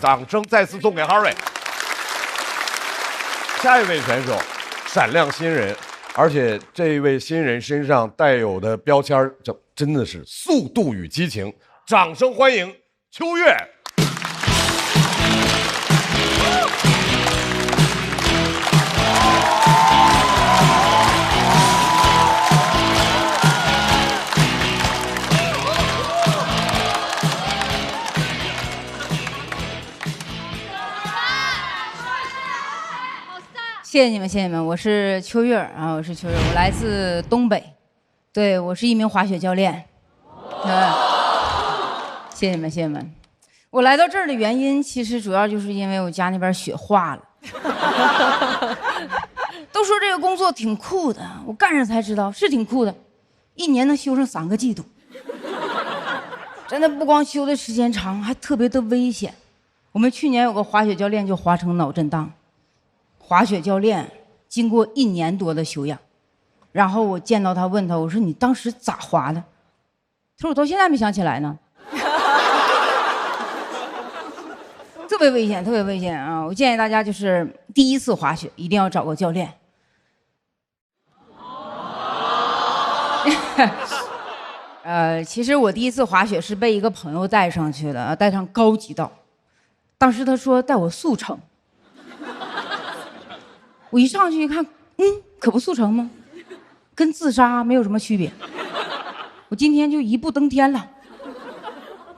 掌声再次送给 Harry。下一位选手，闪亮新人，而且这一位新人身上带有的标签，这真的是速度与激情。掌声欢迎秋月。谢谢你们，谢谢你们，我是秋月啊，我是秋月，我来自东北，对，我是一名滑雪教练，谢谢你们，谢谢你们。我来到这儿的原因，其实主要就是因为我家那边雪化了。都说这个工作挺酷的，我干上才知道是挺酷的，一年能休上3个季度。真的不光休的时间长，还特别的危险。我们去年有个滑雪教练就滑成脑震荡。滑雪教练经过1年多的休养，然后我见到他问他，我说你当时咋滑的？他说我到现在没想起来呢。特别危险，特别危险啊！我建议大家就是第一次滑雪一定要找个教练。其实我第一次滑雪是被一个朋友带上去的，带上高级道。当时他说带我速成。我一上去一看，可不速成吗？跟自杀没有什么区别。我今天就一步登天了。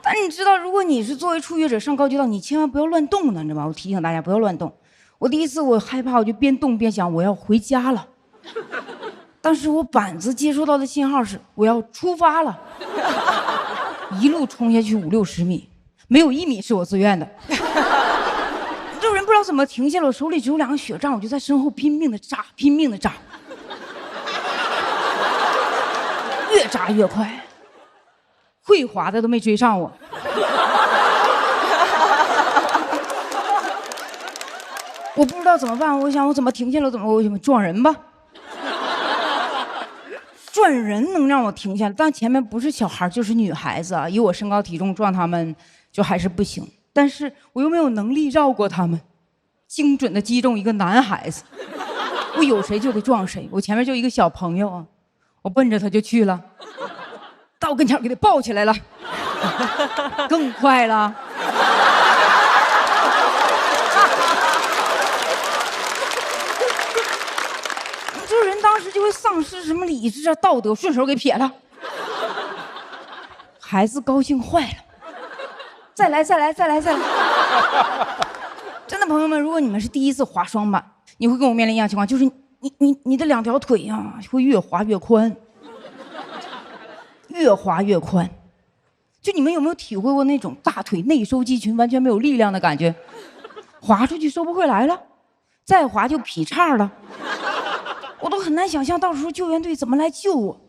但你知道，如果你是作为初学者上高级道，你千万不要乱动呢，你知道吗？我提醒大家不要乱动。我第一次我害怕，我就边动边想我要回家了。当时我板子接收到的信号是我要出发了，一路冲下去50-60米，没有1米是我自愿的。这人不知道怎么停下了，我手里只有2个雪杖，我就在身后拼命的扎，拼命的扎，越扎越快，会滑的都没追上我。我不知道怎么办，我想我怎么停下了，我撞人吧。撞人能让我停下来，但前面不是小孩就是女孩子啊，以我身高体重撞他们就还是不行。但是我又没有能力绕过他们，精准的击中一个男孩子，我有谁就给撞谁。我前面就一个小朋友啊，我奔着他就去了，到跟前给他抱起来了，更快了。这人当时就会丧失什么理智啊、道德，顺手给撇了。孩子高兴坏了。再来！真的，朋友们，如果你们是第一次滑双板，你会跟我面临一样情况，就是你的2条腿啊会越滑越宽，越滑越宽。就你们有没有体会过那种大腿内收肌群完全没有力量的感觉？滑出去收不回来了，再滑就劈叉了。我我都很难想象到时候救援队怎么来救我。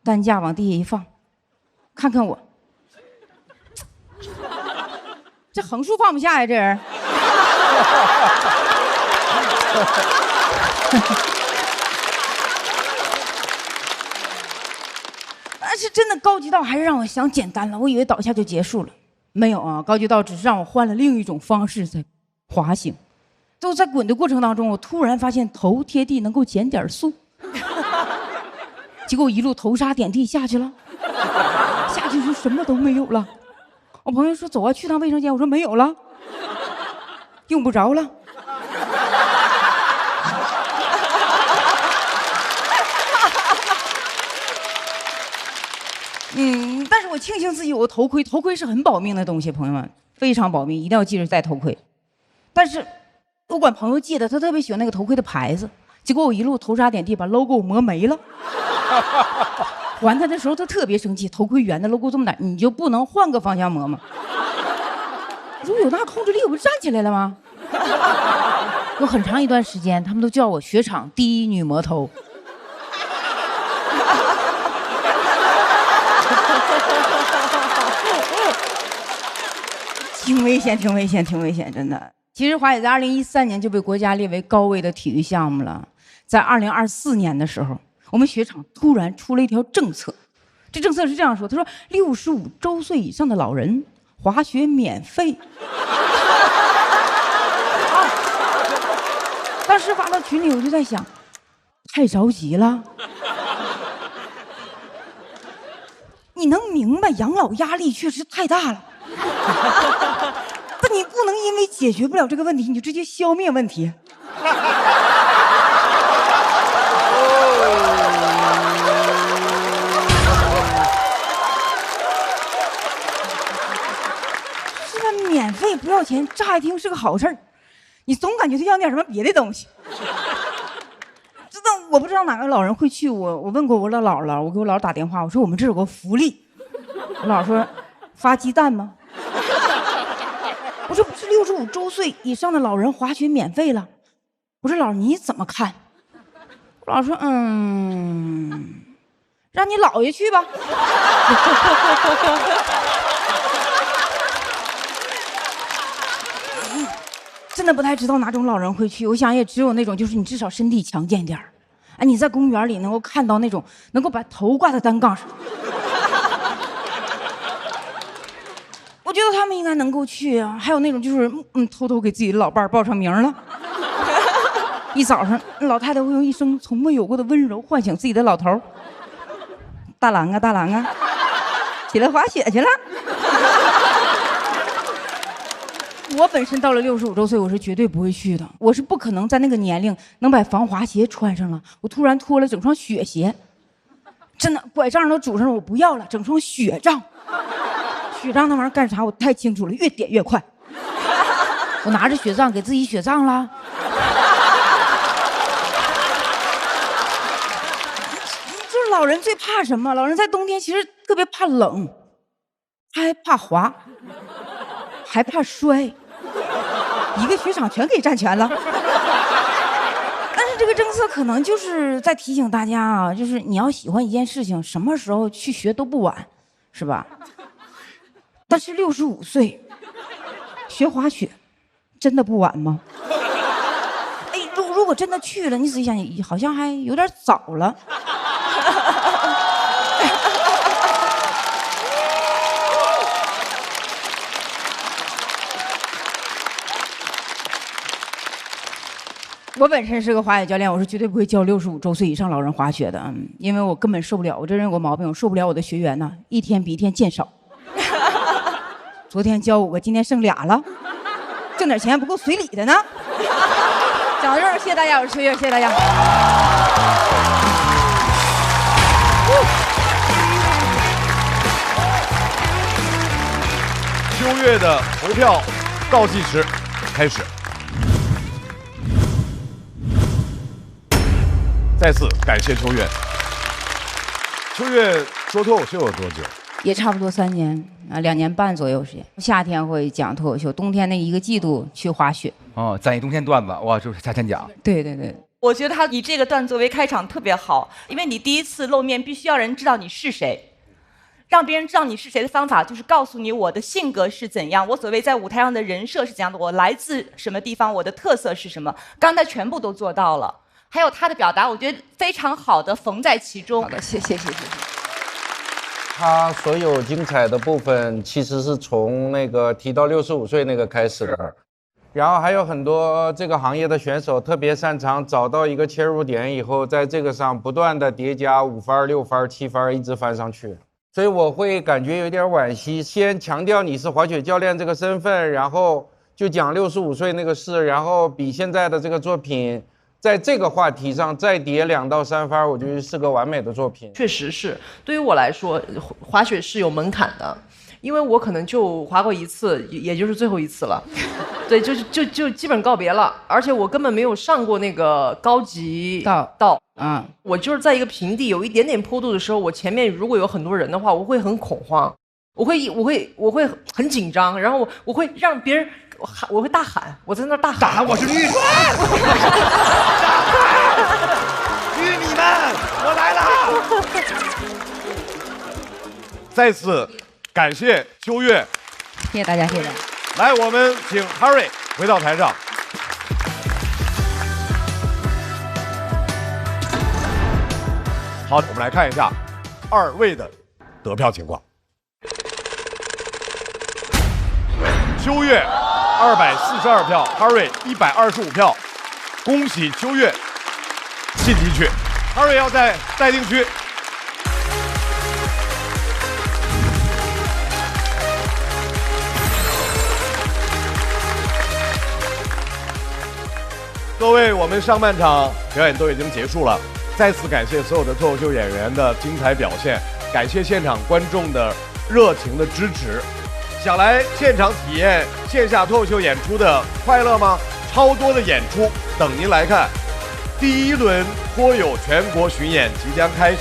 担架往地下一放，看看我，这横竖放不下呀，这人。但是真的高级道还是让我想简单了，我以为倒下就结束了，没有啊，高级道只是让我换了另一种方式在滑行。就在滚的过程当中，我突然发现头贴地能够减点速，结果我一路头沙点地下去了，下去就什么都没有了。我朋友说走啊，去趟卫生间，我说没有了，用不着了。但是我庆幸自己有个头盔，头盔是很保命的东西，朋友们，非常保命，一定要记着戴头盔。但是我管朋友借的，他特别喜欢那个头盔的牌子，结果我一路头沙点地把 logo 磨没了。还他的时候他特别生气，头盔圆的 logo 这么大，你就不能换个方向磨吗？我说有那控制力，我不是站起来了吗？有很长一段时间，他们都叫我雪场第一女魔头。挺危险，挺危险，挺危险，真的。其实滑雪在2013年就被国家列为高危的体育项目了。在2024年的时候，我们雪场突然出了一条政策，这政策是这样说：他说65周岁以上的老人滑雪免费。当时发到群里，我就在想，太着急了。你能明白养老压力确实太大了。但你不能因为解决不了这个问题，你就直接消灭问题。是吧？免费不要钱，乍一听是个好事儿，你总感觉他要点什么别的东西。真的，我不知道哪个老人会去。我问过我姥姥，我给我姥姥打电话，我说我们这有个福利。我姥说发鸡蛋吗？我说不是65周岁以上的老人滑雪免费了。我说姥你怎么看？我姥说让你姥爷去吧。真的不太知道哪种老人会去，我想也只有那种就是你至少身体强健点儿，哎，你在公园里能够看到那种能够把头挂在单杠上。我觉得他们应该能够去啊，还有那种就是偷偷给自己的老伴儿报上名了。一早上，老太太会用一声从未有过的温柔唤醒自己的老头儿。大郎啊，大郎啊，起来滑雪去了。我本身到了65周岁，我是绝对不会去的，我是不可能在那个年龄能把防滑鞋穿上了。我突然脱了整双雪鞋，真的拐杖都拄上了，我不要了，整双雪杖。雪杖那玩意儿干啥？我太清楚了，越点越快。我拿着雪杖给自己雪杖了。就是老人最怕什么？老人在冬天其实特别怕冷，他还怕滑，还怕摔，一个雪场全给占全了。但是这个政策可能就是在提醒大家啊，就是你要喜欢一件事情，什么时候去学都不晚，是吧？但是65岁学滑雪真的不晚吗？哎，如果真的去了，你仔细想想，好像还有点早了。我本身是个滑雪教练，我是绝对不会教65周岁以上老人滑雪的，因为我根本受不了，我这人有个毛病，我受不了我的学员呢，一天比一天见少。昨天教5个，今天剩2了，挣点钱不够随礼的呢。讲到这儿，谢谢大家，我是秋月，谢谢大家。秋月的投票倒计时开始。再次感谢秋月。秋月说脱口秀有多久？也差不多3年啊，2年半左右时间。夏天会讲脱口秀，冬天那1个季度去滑雪。哦，攒一冬天段子，哇，就是夏天讲。对对对，我觉得他以这个段作为开场特别好，因为你第一次露面必须要人知道你是谁。让别人知道你是谁的方法，就是告诉你我的性格是怎样，我所谓在舞台上的人设是怎样的，我来自什么地方，我的特色是什么。刚才全部都做到了，还有他的表达，我觉得非常好的缝在其中。好的，谢谢。他所有精彩的部分其实是从那个提到65岁那个开始的，然后还有很多这个行业的选手特别擅长找到一个切入点以后，在这个上不断的叠加5番、6番、7番，一直翻上去。所以我会感觉有点惋惜，先强调你是滑雪教练这个身份，然后就讲65岁那个事，然后比现在的这个作品，在这个话题上再叠2到3番，我觉得是个完美的作品。确实是，对于我来说，滑雪是有门槛的，因为我可能就滑过1次，也就是最后1次了。对，就基本告别了，而且我根本没有上过那个高级道。我就是在一个平地有一点点坡度的时候，我前面如果有很多人的话，我会很恐慌，我会很紧张，然后我会让别人我会大喊，我在那大喊我是绿帅，绿你们，我来了。再次感谢秋月，谢谢大家，谢谢大家。来，我们请 Harry 回到台上。好，我们来看一下2位的得票情况。秋月242票，Harry 125票，恭喜秋月晋级区。Harry 要在待定区。各位，我们上半场表演都已经结束了。再次感谢所有的脱口秀演员的精彩表现，感谢现场观众的热情的支持。想来现场体验线下脱口秀演出的快乐吗？超多的演出等您来看。第1轮脱友全国巡演即将开始，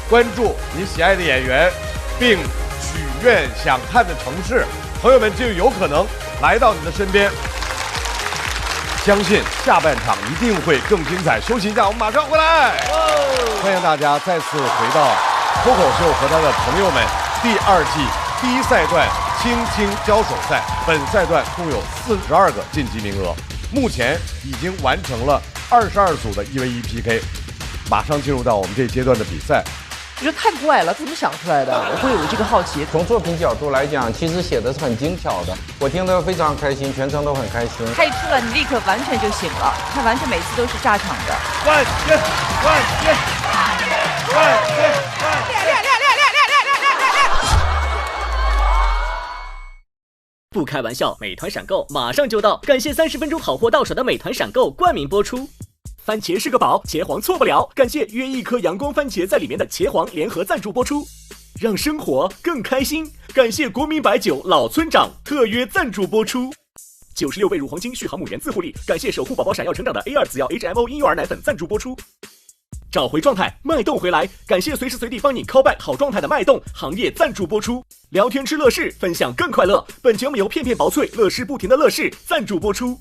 关注你喜爱的演员，并许愿想看的城市，朋友们就有可能来到你的身边。相信下半场一定会更精彩。休息一下，我们马上回来。欢迎大家再次回到脱口秀和他的朋友们第2季第1赛段青青交手赛。本赛段共有42个晋级名额，目前已经完成了22组的1v1 PK， 马上进入到我们这一阶段的比赛。我觉得太怪了，怎么想出来的？我会有这个好奇。从作品角度来讲，其实写的是很精巧的，我听得非常开心，全程都很开心。他一出来，你立刻完全就醒了，他完全每次都是炸场的。冠军！不开玩笑，美团闪购马上就到，感谢30分钟好货到手的美团闪购冠名播出。番茄是个宝，茄皇错不了。感谢约1颗阳光番茄在里面的茄皇联合赞助播出，让生活更开心。感谢国民白酒老村长特约赞助播出。96倍乳黄金续航母源自护理，感谢守护宝宝闪耀成长的 A2 紫药 HMO 婴幼儿奶粉赞助播出。找回状态，脉动回来，感谢随时随地帮你 call back 好状态的脉动行业赞助播出。聊天吃乐事，分享更快乐。本节目由片片薄脆乐事不停的乐事赞助播出。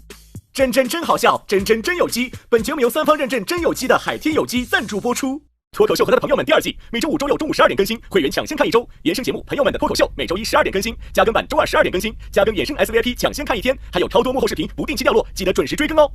真好笑，真有机。本节目由3方认证真有机的海天有机赞助播出。脱口秀和他的朋友们第2季，每周5、周6中午12点更新，会员抢先看1周。延伸节目《朋友们的脱口秀》每周1 12点更新，加更版周2 12点更新，加更衍生 SVIP 抢先看1天，还有超多幕后视频不定期掉落，记得准时追更哦。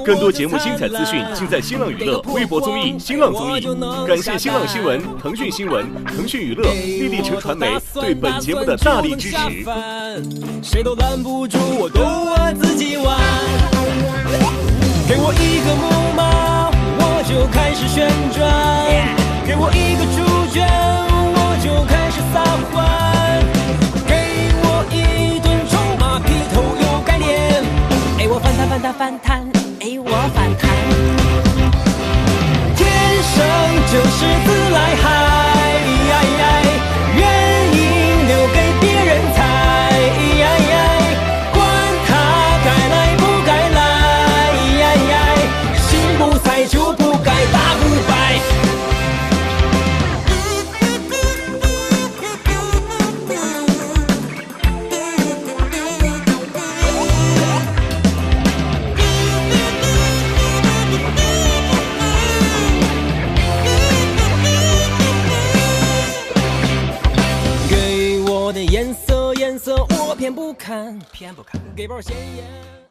更多节目精彩资讯尽在新浪娱乐微博综艺、新浪综艺。感谢新浪新闻、腾讯新闻、腾讯娱乐、立立成传媒对本节目的大力支持。谁都拦不住我，都我自己玩。给我一个木马，我就开始旋转；给我一个主角，我就开始撒欢。给我一顿臭马，劈头有概念。哎，我反弹。我反弹，天生就是自来嗨，原因留给别人猜。我的颜色我偏不看，给包鲜艳。